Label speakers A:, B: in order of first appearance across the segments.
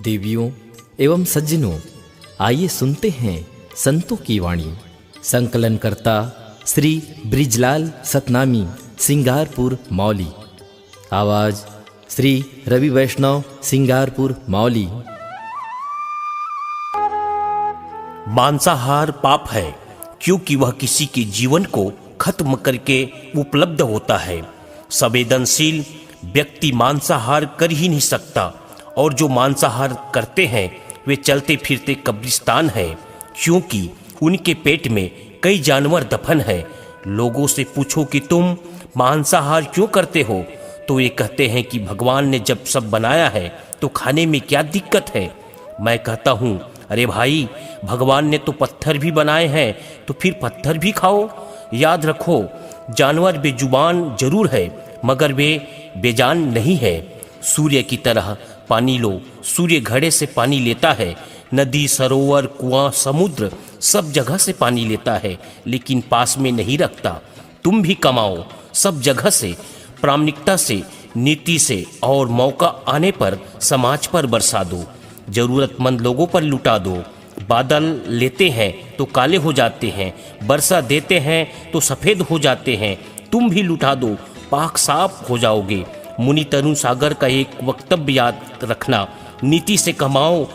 A: देवियों एवं सज्जनों, आइए सुनते हैं संतों की वाणी। संकलनकर्ता श्री ब्रिजलाल सतनामी, सिंगारपुर मौली। आवाज श्री रवि वैष्णव, सिंगारपुर मौली।
B: मांसाहार पाप है क्योंकि वह किसी के जीवन को खत्म करके उपलब्ध होता है। संवेदनशील व्यक्ति मांसाहार कर ही नहीं सकता, और जो मांसाहार करते हैं वे चलते फिरते कब्रिस्तान हैं, क्योंकि उनके पेट में कई जानवर दफन हैं। लोगों से पूछो कि तुम मांसाहार क्यों करते हो, तो ये कहते हैं कि भगवान ने जब सब बनाया है तो खाने में क्या दिक्कत है। मैं कहता हूँ, अरे भाई, भगवान ने तो पत्थर भी बनाए हैं, तो फिर पत्थर भी खाओ। याद रखो, जानवर बेजुबान जरूर है मगर वे बेजान नहीं है। सूर्य की तरह पानी लो। सूर्य घड़े से पानी लेता है। नदी, सरोवर, कुआं, समुद्र सब जगह से पानी लेता है, लेकिन पास में नहीं रखता। तुम भी कमाओ सब जगह से, प्रामाणिकता से, नीति से, और मौका आने पर समाज पर बरसा दो, जरूरतमंद लोगों पर लुटा दो। बादल लेते हैं तो काले हो जाते हैं, वर्षा देते हैं तो सफ़ेद हो जाते हैं। तुम भी लुटा दो, पाक साफ हो जाओगे। मुनि तरुण सागर का एक वक्तव्य याद रखना, नीति से कमाओ,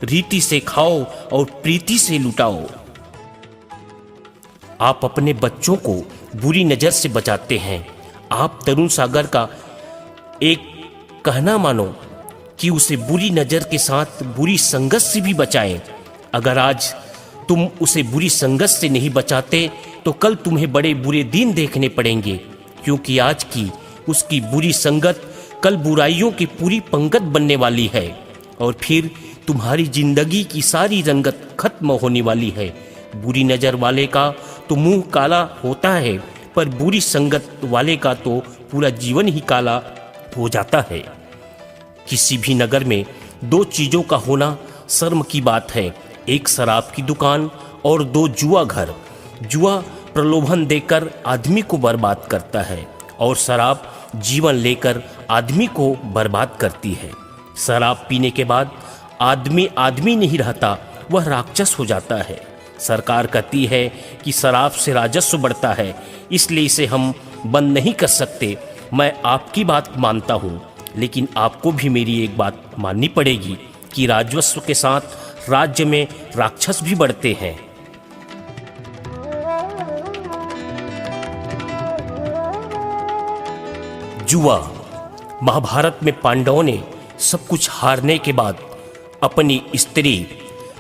B: रीति से खाओ और प्रीति से लुटाओ। आप अपने बच्चों को बुरी नज़र से बचाते हैं। आप तरुण सागर का एक कहना मानो कि उसे बुरी नज़र के साथ बुरी संगत से भी बचाएं। अगर आज तुम उसे बुरी संगत से नहीं बचाते तो कल तुम्हें बड़े बुरे दिन देखने पड़ेंगे, क्योंकि आज की उसकी बुरी संगत कल बुराइयों की पूरी पंगत बनने वाली है, और फिर तुम्हारी जिंदगी की सारी रंगत खत्म होने वाली है। बुरी नज़र वाले का तो मुंह काला होता है, पर बुरी संगत वाले का तो पूरा जीवन ही काला हो जाता है। किसी भी नगर में दो चीज़ों का होना शर्म की बात है, एक शराब की दुकान और दो जुआ घर। जुआ प्रलोभन देकर आदमी को बर्बाद करता है, और शराब जीवन लेकर आदमी को बर्बाद करती है। शराब पीने के बाद आदमी आदमी नहीं रहता, वह राक्षस हो जाता है। सरकार कहती है कि शराब से राजस्व बढ़ता है, इसलिए इसे हम बंद नहीं कर सकते। मैं आपकी बात मानता हूँ, लेकिन आपको भी मेरी एक बात माननी पड़ेगी कि राजस्व के साथ राज्य में राक्षस भी बढ़ते हैं। जुआ। महाभारत में पांडवों ने सब कुछ हारने के बाद अपनी स्त्री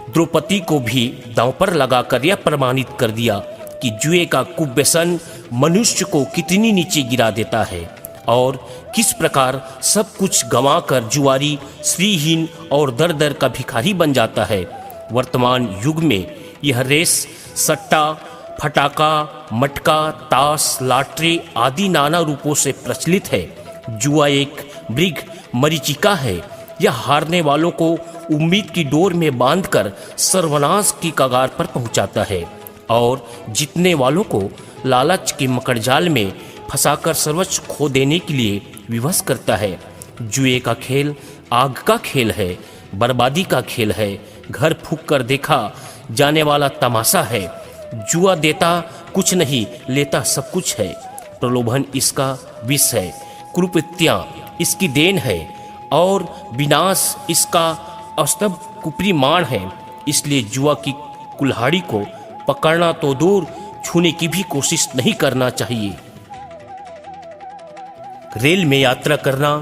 B: द्रौपदी को भी दांव पर लगाकर यह प्रमाणित कर दिया कि जुए का कुव्यसन मनुष्य को कितनी नीचे गिरा देता है, और किस प्रकार सब कुछ गंवाकर जुआरी श्रीहीन और दर दर का भिखारी बन जाता है। वर्तमान युग में यह रेस, सट्टा, फटाका, मटका, ताश, लॉटरी आदि नाना रूपों से प्रचलित है। जुआ एक मृग मरीचिका है। यह हारने वालों को उम्मीद की डोर में बांधकर सर्वनाश की कगार पर पहुंचाता है, और जीतने वालों को लालच के मकड़जाल में फंसाकर सर्वस्व खो देने के लिए विवश करता है। जुए का खेल आग का खेल है, बर्बादी का खेल है, घर फूंक कर देखा जाने वाला तमाशा है। जुआ देता कुछ नहीं, लेता सब कुछ है। प्रलोभन इसका विष है, कुप्रवृत्तियां इसकी देन है, और विनाश इसका अस्तब कुपरिमाण है। इसलिए जुआ की कुल्हाड़ी को पकड़ना तो दूर, छूने की भी कोशिश नहीं करना चाहिए। रेल में यात्रा करना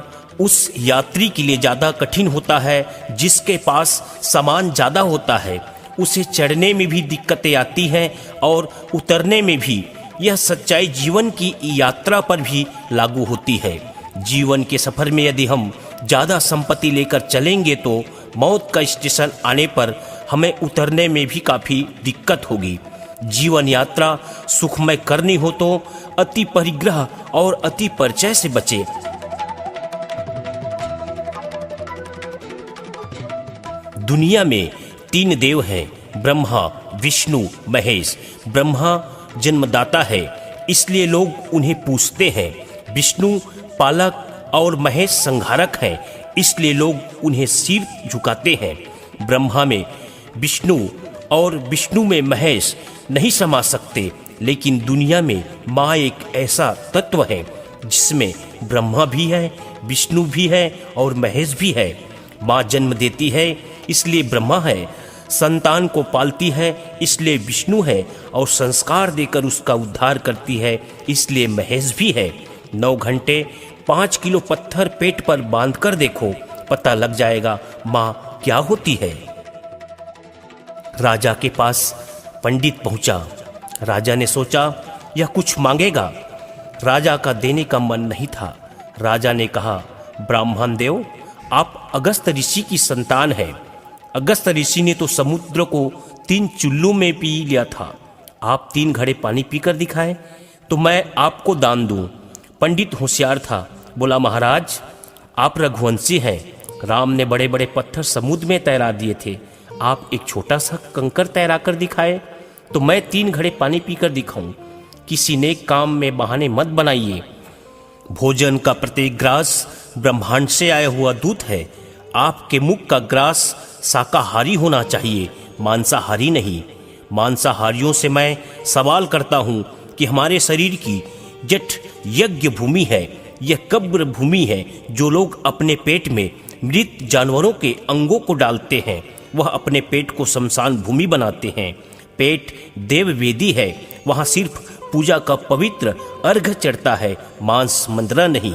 B: उस यात्री के लिए ज़्यादा कठिन होता है जिसके पास सामान ज़्यादा होता है। उसे चढ़ने में भी दिक्कतें आती हैं और उतरने में भी। यह सच्चाई जीवन की यात्रा पर भी लागू होती है। जीवन के सफ़र में यदि हम ज़्यादा संपत्ति लेकर चलेंगे तो मौत का स्टेशन आने पर हमें उतरने में भी काफ़ी दिक्कत होगी। जीवन यात्रा सुखमय करनी हो तो अति परिग्रह और अति परिचय से बचे। दुनिया में 3 देव हैं, ब्रह्मा, विष्णु, महेश। ब्रह्मा जन्मदाता है, इसलिए लोग उन्हें पूजते हैं। विष्णु पालक और महेश संहारक हैं, इसलिए लोग उन्हें सिर झुकाते हैं। ब्रह्मा में विष्णु और विष्णु में महेश नहीं समा सकते, लेकिन दुनिया में माँ एक ऐसा तत्व है जिसमें ब्रह्मा भी है, विष्णु भी है और महेश भी है। माँ जन्म देती है इसलिए ब्रह्मा है, संतान को पालती है इसलिए विष्णु है और संस्कार देकर उसका उद्धार करती है इसलिए महेश भी है। 9 घंटे 5 किलो पत्थर पेट पर बांधकर देखो, पता लग जाएगा माँ क्या होती है। राजा के पास पंडित पहुंचा। राजा ने सोचा यह कुछ मांगेगा। राजा का देने का मन नहीं था। राजा ने कहा, ब्राह्मण देव, आप अगस्त ऋषि की संतान हैं। अगस्त ऋषि ने तो समुद्र को 3 चुल्लू में पी लिया था। आप 3 घड़े पानी पीकर दिखाएं तो मैं आपको दान दूं। पंडित होशियार था, बोला, महाराज आप रघुवंशी हैं। राम ने बड़े बड़े पत्थर समुद्र में तैरा दिए थे, आप एक छोटा सा कंकर तैरा कर दिखाए तो मैं 3 घड़े पानी पीकर दिखाऊं। किसी नेक काम में बहाने मत बनाइए। भोजन का प्रत्येक ग्रास ब्रह्मांड से आया हुआ दूत है। आपके मुख का ग्रास शाकाहारी होना चाहिए, मांसाहारी नहीं। मांसाहारियों से मैं सवाल करता हूं कि हमारे शरीर की जठ यज्ञ भूमि है, यह कब्र भूमि है। जो लोग अपने पेट में मृत जानवरों के अंगों को डालते हैं वह अपने पेट को शमशान भूमि बनाते हैं। पेट देव वेदी है, वहाँ सिर्फ पूजा का पवित्र अर्घ चढ़ता है, मांस मंद्रा नहीं।